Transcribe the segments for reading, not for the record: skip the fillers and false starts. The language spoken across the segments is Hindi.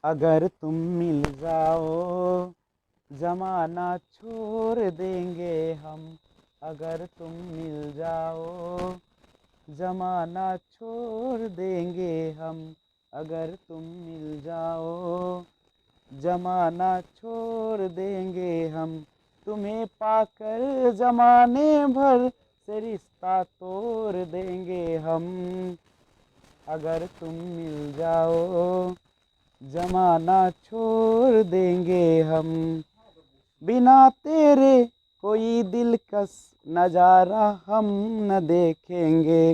अगर तुम मिल जाओ जमाना छोड़ देंगे हम। अगर तुम मिल जाओ जमाना छोड़ देंगे हम। अगर तुम मिल जाओ जमाना छोड़ देंगे हम। तुम्हें पाकर जमाने भर से रिश्ता तोड़ देंगे हम। अगर तुम मिल जाओ जमाना छोड़ देंगे हम। बिना तेरे कोई दिलकश नजारा हम न देखेंगे।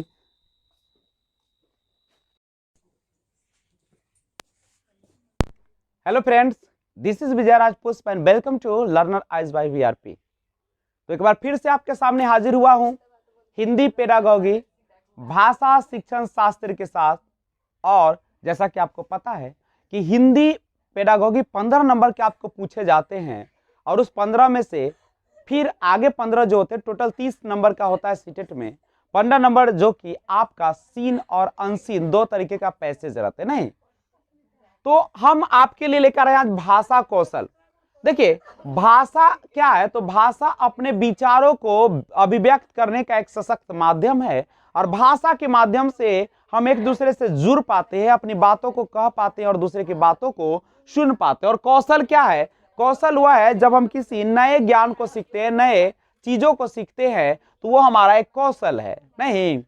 Hello friends, this is Vijay Rajput and welcome to learner eyes by VRP. तो एक बार फिर से आपके सामने हाजिर हुआ हूं हिंदी पेडागॉजी भाषा शिक्षण शास्त्र के साथ। और जैसा कि आपको पता है कि हिंदी पेडागॉजी 15 नंबर के आपको पूछे जाते हैं और उस 15 में से फिर आगे 15 जो होते हैं, टोटल 30 नंबर का होता है सीटेट में। 15 नंबर जो कि आपका सीन और अनसीन दो तरीके का पैसेज रहते नहीं। तो हम आपके लिए लेकर आए आज भाषा कौशल। देखिए भाषा क्या है, तो भाषा अपने विचारों को अभिव्यक्त करने का एक सशक्त माध्यम है और भाषा के माध्यम से हम एक दूसरे से जुड़ पाते हैं, अपनी बातों को कह पाते हैं और दूसरे की बातों को सुन पाते हैं। और कौशल क्या है? कौशल वह है जब हम किसी नए ज्ञान को सीखते हैं, नए चीजों को सीखते हैं, तो वो हमारा एक कौशल है नहीं।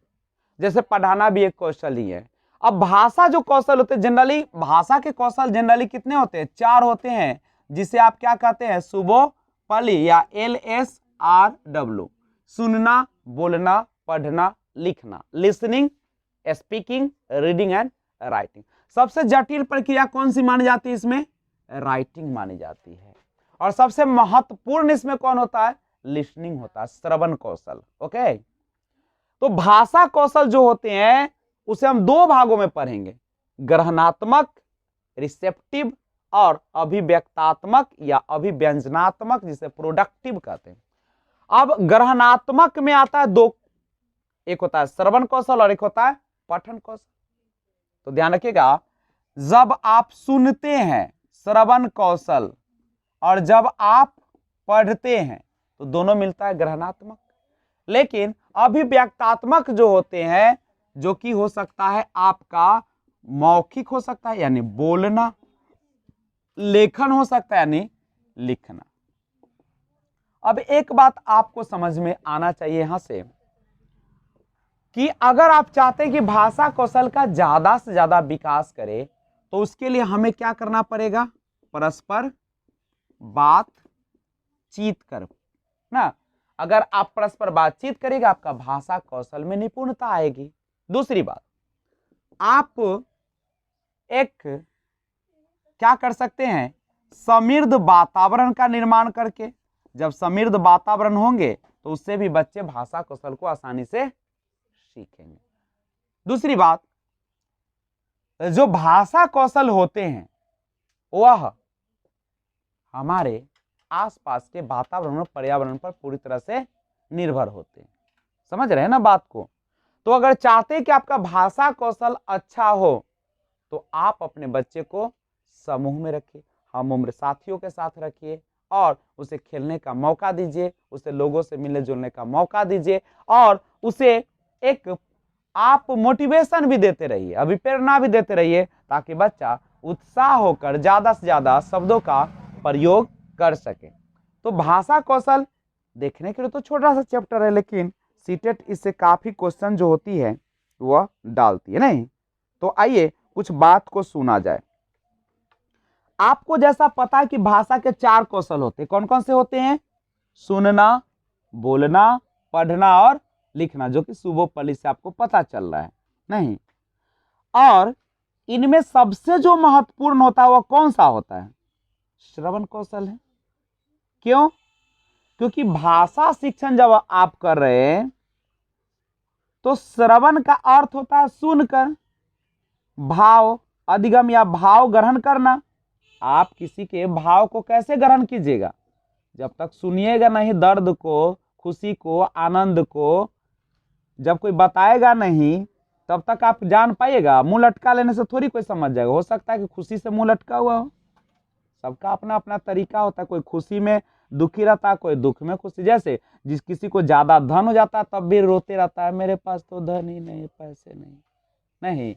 जैसे पढ़ाना भी एक कौशल ही है। अब भाषा जो कौशल होते हैं, जनरली भाषा के कौशल जनरली कितने होते हैं? 4 होते हैं, जिसे आप क्या कहते हैं? सुबोपली या LSRW। सुनना, बोलना, पढ़ना, लिखना, listening, speaking, reading and writing. सबसे जटिल प्रक्रिया कौन सी मानी जाती है इसमें? राइटिंग मानी जाती है। और सबसे महत्वपूर्ण इसमें कौन होता है? लिसनिंग होता है, श्रवण कौशल। ओके, तो भाषा कौशल जो होते हैं उसे हम 2 भागों में पढ़ेंगे, ग्रहणात्मक रिसेप्टिव और अभिव्यक्तात्मक या अभिव्यंजनात्मक, जिसे प्रोडक्टिव कहते हैं। अब ग्रहणात्मक में आता है 2, एक होता है श्रवण कौशल और एक होता है पठन कौशल। तो ध्यान रखिएगा, जब आप सुनते हैं श्रवण कौशल और जब आप पढ़ते हैं तो दोनों मिलता है ग्रहणात्मक। लेकिन अभिव्यक्तात्मक जो होते हैं, जो कि हो सकता है आपका मौखिक हो सकता है यानी बोलना, लेखन हो सकता है यानी लिखना। अब एक बात आपको समझ में आना चाहिए यहां से कि अगर आप चाहते हैं कि भाषा कौशल का ज्यादा से ज्यादा विकास करे, तो उसके लिए हमें क्या करना पड़ेगा? परस्पर बातचीत कर ना। अगर आप परस्पर बातचीत करेगा, आपका भाषा कौशल में निपुणता आएगी। दूसरी बात, आप एक क्या कर सकते हैं? समृद्ध वातावरण का निर्माण करके, जब समृद्ध वातावरण होंगे तो उससे भी बच्चे भाषा कौशल को आसानी से सीखेंगे। दूसरी बात, जो भाषा कौशल होते हैं वह हमारे आसपास के वातावरण और पर्यावरण पर पूरी तरह से निर्भर होते हैं। समझ रहे हैं ना बात को? तो अगर चाहते हैं कि आपका भाषा कौशल अच्छा हो, तो आप अपने बच्चे को समूह में रखिए, हम उम्र साथियों के साथ रखिए और उसे खेलने का मौका दीजिए, उसे लोगों से मिलने जुलने का मौका दीजिए और उसे एक आप मोटिवेशन भी देते रहिए, अभिप्रेरणा भी देते रहिए, ताकि बच्चा उत्साह होकर ज्यादा से ज्यादा शब्दों का प्रयोग कर सके। तो भाषा कौशल देखने के लिए तो छोटा सा चैप्टर है, लेकिन सीटेट इससे काफी क्वेश्चन जो होती है वह डालती है नहीं। तो आइए कुछ बात को सुना जाए। आपको जैसा पता है कि भाषा के 4 कौशल होते हैं, कौन कौन से होते हैं? सुनना, बोलना, पढ़ना और लिखना, जो कि सुबोपली से आपको पता चल रहा है नहीं। और इनमें सबसे जो महत्वपूर्ण होता है वह कौन सा होता है? श्रवण कौशल है। क्यों? क्योंकि भाषा शिक्षण जब आप कर रहे हैं तो श्रवण का अर्थ होता है सुनकर, भाव अधिगम या भाव ग्रहण करना। आप किसी के भाव को कैसे ग्रहण कीजिएगा? जब तक सुनिएगा नहीं, दर्द को, खुशी को, आनंद को जब कोई बताएगा नहीं, तब तक आप जान पाइएगा। मुंह लटका लेने से थोड़ी कोई समझ जाएगा। हो सकता है कि खुशी से मुंह लटका हुआ हो, सबका अपना अपना तरीका होता है। कोई खुशी में दुखी रहता है, कोई दुख में खुशी। जैसे जिस किसी को ज्यादा धन हो जाता है तब भी रोते रहता है, मेरे पास तो धन ही नहीं, पैसे नहीं। नहीं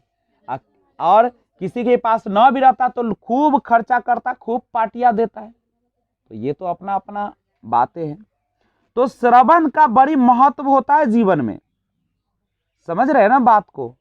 और किसी के पास न भी रहता तो खूब खर्चा करता, खूब पार्टियां देता है। तो ये तो अपना अपना बातें हैं। तो श्रवण का बड़ी महत्व होता है जीवन में, समझ रहे हैं ना बात को।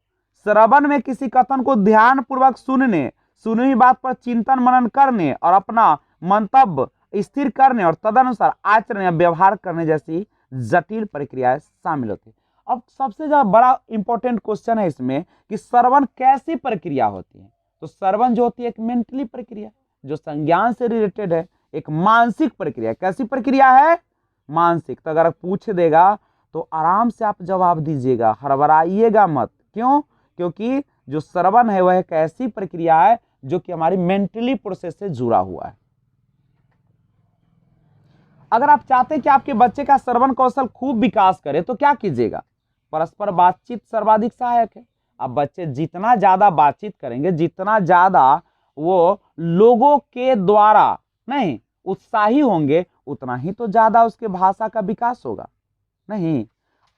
श्रवण में किसी कथन को ध्यान पूर्वक सुनने, सुनी हुई बात पर चिंतन मनन करने और अपना मंतव्य स्थिर करने और तदनुसार आचरण या व्यवहार करने जैसी जटिल प्रक्रियाएं शामिल होती है। अब सबसे ज्यादा बड़ा इंपॉर्टेंट क्वेश्चन है इसमें कि श्रवण कैसी प्रक्रिया होती है। तो श्रवण जो होती है एक मेंटली प्रक्रिया, जो संज्ञान से रिलेटेड है, एक मानसिक प्रक्रिया। कैसी प्रक्रिया है? मानसिक। तो अगर पूछ देगा तो आराम से आप जवाब दीजिएगा, हड़बड़ाइएगा मत। क्यों? क्योंकि जो श्रवण है वह एक ऐसी प्रक्रिया है जो कि हमारी मेंटली प्रोसेस से जुड़ा हुआ है। अगर आप चाहते हैं कि आपके बच्चे का श्रवण कौशल खूब विकास करे तो क्या कीजिएगा? परस्पर बातचीत सर्वाधिक सहायक है। अब बच्चे जितना ज्यादा बातचीत करेंगे, जितना ज्यादा वो लोगों के द्वारा नहीं उत्साही होंगे, उतना ही तो ज्यादा उसके भाषा का विकास होगा। नहीं,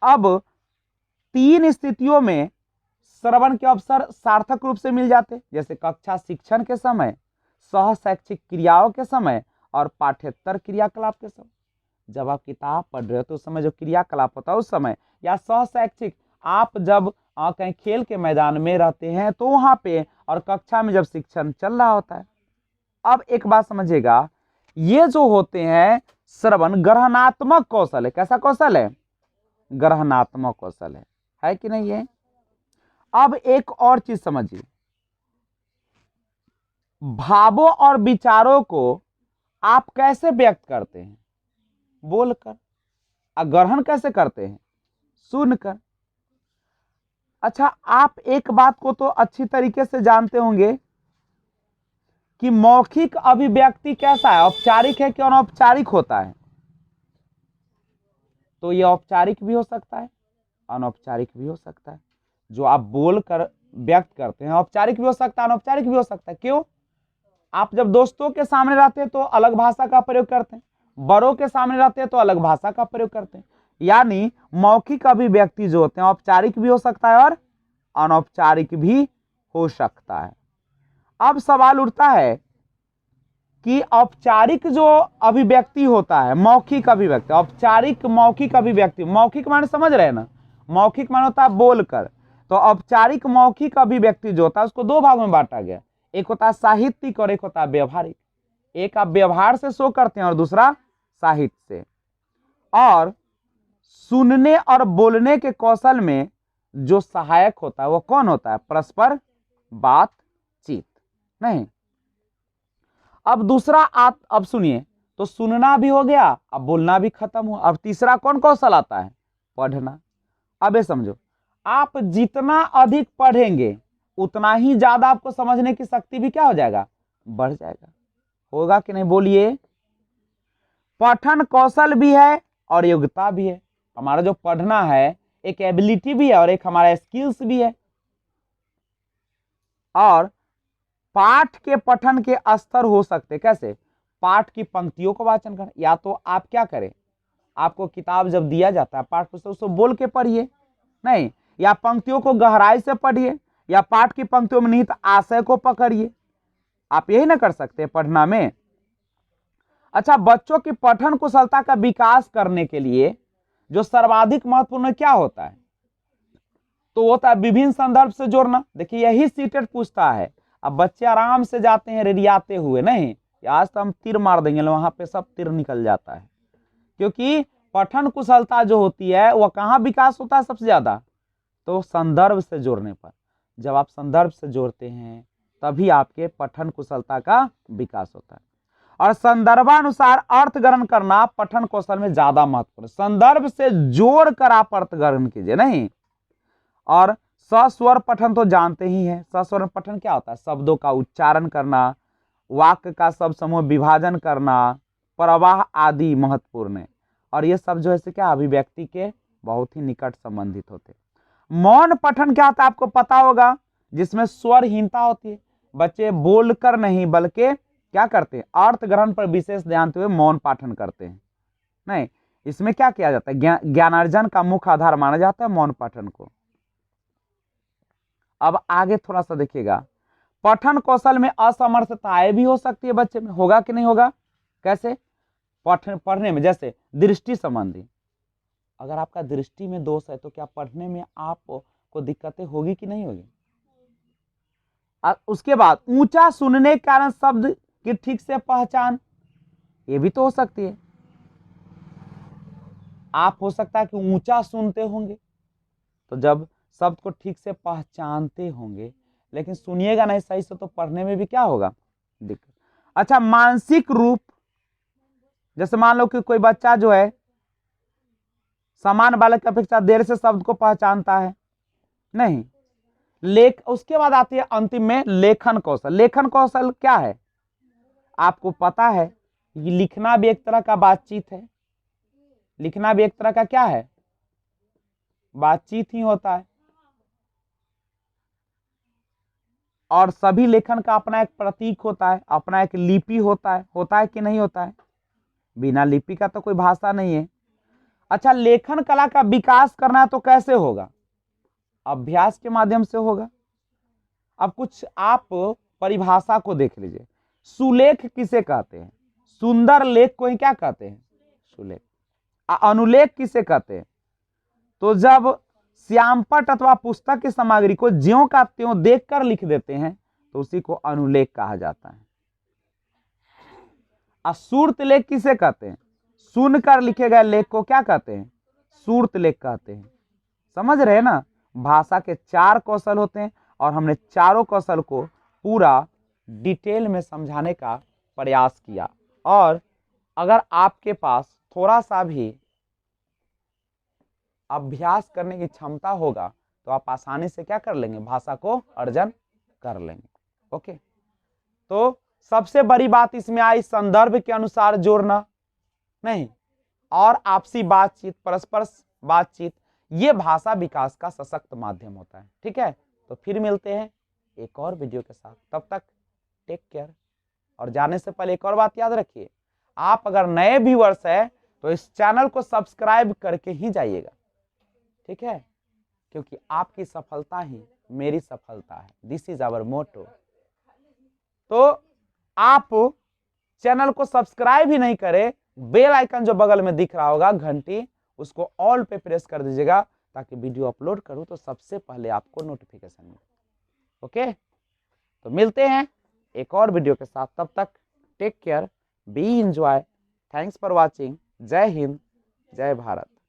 अब 3 स्थितियों में श्रवण के अवसर सार्थक रूप से मिल जाते, जैसे कक्षा शिक्षण के समय, सह शैक्षिक क्रियाओं के समय और पाठ्येतर क्रियाकलाप के समय। जब आप किताब पढ़ रहे हो तो उस समय जो क्रियाकलाप होता है उस समय, या सह शैक्षिक आप जब कहीं खेल के मैदान में रहते हैं तो वहां पे, और कक्षा में जब शिक्षण चल रहा होता है। अब एक बात समझिएगा, ये जो होते हैं श्रवण ग्रहणात्मक कौशल है। कैसा कौशल है? ग्रहणात्मक कौशल है कि नहीं है? अब एक और चीज समझिए, भावों और विचारों को आप कैसे व्यक्त करते हैं? बोलकर। ग्रहण कैसे करते हैं? सुनकर। अच्छा, आप एक बात को तो अच्छी तरीके से जानते होंगे कि मौखिक अभिव्यक्ति कैसा है, औपचारिक है कि अनौपचारिक होता है। तो ये औपचारिक भी हो सकता है, अनौपचारिक भी हो सकता है। जो आप बोलकर व्यक्त करते हैं औपचारिक भी हो सकता है, अनौपचारिक भी हो सकता है। क्यों? आप जब दोस्तों के सामने रहते हैं तो अलग भाषा का प्रयोग करते हैं, बड़ों के सामने रहते हैं तो अलग भाषा का प्रयोग करते हैं। यानी मौखिक अभिव्यक्ति जो होते हैं औपचारिक भी हो सकता है और अनौपचारिक भी हो सकता है। अब सवाल उठता है कि औपचारिक जो अभिव्यक्ति होता है, मौखिक अभिव्यक्ति, औपचारिक मौखिक अभिव्यक्ति, मौखिक माने समझ रहे हैं ना, मौखिक माने होता है बोलकर। तो औपचारिक मौखिक अभिव्यक्ति जो होता है उसको 2 भागों में बांटा गया, एक होता है साहित्यिक और एक होता है व्यवहारिक। एक आप व्यवहार से शो करते हैं और दूसरा साहित्य से। और सुनने और बोलने के कौशल में जो सहायक होता है वो कौन होता है? परस्पर बातचीत। नहीं, अब दूसरा आप अब सुनिए, तो सुनना भी हो गया, अब बोलना भी खत्म हुआ। अब तीसरा कौन कौशल आता है? पढ़ना। अब ये समझो, आप जितना अधिक पढ़ेंगे उतना ही ज्यादा आपको समझने की शक्ति भी क्या हो जाएगा? बढ़ जाएगा। होगा कि नहीं? बोलिए। पठन कौशल भी है और योग्यता भी है। हमारा जो पढ़ना है एक एबिलिटी भी है और एक हमारा स्किल्स भी है। और पाठ के पठन के स्तर हो सकते कैसे? पाठ की पंक्तियों को वाचन करें, या तो आप क्या करें, आपको किताब जब दिया जाता है पाठ पुस्तक उसको बोल के पढ़िए, नहीं, या पंक्तियों को गहराई से पढ़िए, या पाठ की पंक्तियों में निहित आशय को पकड़िए। आप यही ना कर सकते पढ़ना में। अच्छा, बच्चों की पठन कुशलता का विकास करने के लिए जो सर्वाधिक महत्वपूर्ण क्या होता है? तो होता है विभिन्न संदर्भ से जोड़ना। देखिए यही सीटेट पूछता है। अब बच्चे आराम से जाते हैं रेडियाते हुए, नहीं आज तो हम तीर मार देंगे, वहां पे सब तीर निकल जाता है। क्योंकि पठन कुशलता जो होती है वह कहाँ विकास होता है सबसे ज्यादा? तो संदर्भ से जोड़ने पर। जब आप संदर्भ से जोड़ते हैं तभी आपके पठन कुशलता का विकास होता है। और संदर्भानुसार अर्थ ग्रहण करना पठन कौशल में ज्यादा महत्वपूर्ण। संदर्भ से जोड़कर आप अर्थ ग्रहण कीजिए, नहीं। और सस्वर पठन तो जानते ही हैं। सस्वर पठन क्या होता है? शब्दों का उच्चारण करना, वाक्य का सब समूह विभाजन करना, प्रवाह आदि महत्वपूर्ण है। और ये सब जो है क्या अभिव्यक्ति के बहुत ही निकट संबंधित होते। मौन पठन क्या होता है आपको पता होगा, जिसमें स्वरहीनता होती है, बच्चे बोलकर नहीं बल्कि क्या करते हैं, अर्थ ग्रहण पर विशेष ध्यान देते हुए मौन पाठन करते हैं। नहीं, इसमें क्या किया जाता है, ज्ञानार्जन का मुख्य आधार माना जाता है मौन पाठन को। अब आगे थोड़ा सा देखिएगा, पठन कौशल में असमर्थताएं भी हो सकती है बच्चे में, होगा कि नहीं होगा, कैसे, पढ़ने में, जैसे दृष्टि संबंधी, अगर आपका दृष्टि में दोष है तो क्या पढ़ने में आपको दिक्कतें होगी कि नहीं होगी। उसके बाद ऊंचा सुनने के कारण शब्द की ठीक से पहचान, ये भी तो हो सकती है, आप हो सकता है कि ऊंचा सुनते होंगे, तो जब शब्द को ठीक से पहचानते होंगे लेकिन सुनिएगा नहीं सही से, तो पढ़ने में भी क्या होगा, दिक्कत। अच्छा, मानसिक रूप, जैसे मान लो कि कोई बच्चा जो है सामान्य बालक की अपेक्षा देर से शब्द को पहचानता है, नहीं, उसके बाद आती है अंतिम में लेखन कौशल। लेखन कौशल क्या है, आपको पता है कि लिखना भी एक तरह का बातचीत है, लिखना भी एक तरह का क्या है, बातचीत ही होता है, और सभी लेखन का अपना एक प्रतीक होता है, अपना एक लिपि होता है कि नहीं होता है, बिना लिपि का तो कोई भाषा नहीं है। अच्छा, लेखन कला का विकास करना है तो कैसे होगा, अभ्यास के माध्यम से होगा। अब कुछ आप परिभाषा को देख लीजिए, सुलेख किसे कहते हैं, सुंदर लेख को ही क्या कहते हैं, सुलेख। अनुलेख किसे कहते हैं, तो जब श्यामपट अथवा पुस्तक की सामग्री को ज्यों का त्यों देखकर लिख देते हैं तो उसी को अनुलेख कहा जाता है। असूर्त लेख किसे कहते हैं, सुनकर लिखे गए लेख को क्या कहते हैं, सूर्त लेख कहते हैं। समझ रहे हैं ना, भाषा के 4 कौशल होते हैं और हमने चारों कौशल को पूरा डिटेल में समझाने का प्रयास किया। और अगर आपके पास थोड़ा सा भी अभ्यास करने की क्षमता होगा तो आप आसानी से क्या कर लेंगे, भाषा को अर्जन कर लेंगे। ओके, तो सबसे बड़ी बात इसमें आई संदर्भ के अनुसार जोड़ना, नहीं, और आपसी बातचीत, परस्पर बातचीत, ये भाषा विकास का सशक्त माध्यम होता है। ठीक है, तो फिर मिलते हैं एक और वीडियो के साथ, तब तक टेक केयर। और जाने से पहले एक और बात याद रखिए, आप अगर नए व्यूअर्स हैं तो इस चैनल को सब्सक्राइब करके ही जाइएगा, ठीक है, क्योंकि आपकी सफलता ही मेरी सफलता है, दिस इज आवर मोटो। तो आप चैनल को सब्सक्राइब ही नहीं करें, बेल आइकन जो बगल में दिख रहा होगा घंटी, उसको ऑल पे प्रेस कर दीजिएगा ताकि वीडियो अपलोड करूं तो सबसे पहले आपको नोटिफिकेशन मिले। ओके, तो मिलते हैं एक और वीडियो के साथ, तब तक take care, be enjoy, thanks for watching, जय हिंद, जय भारत।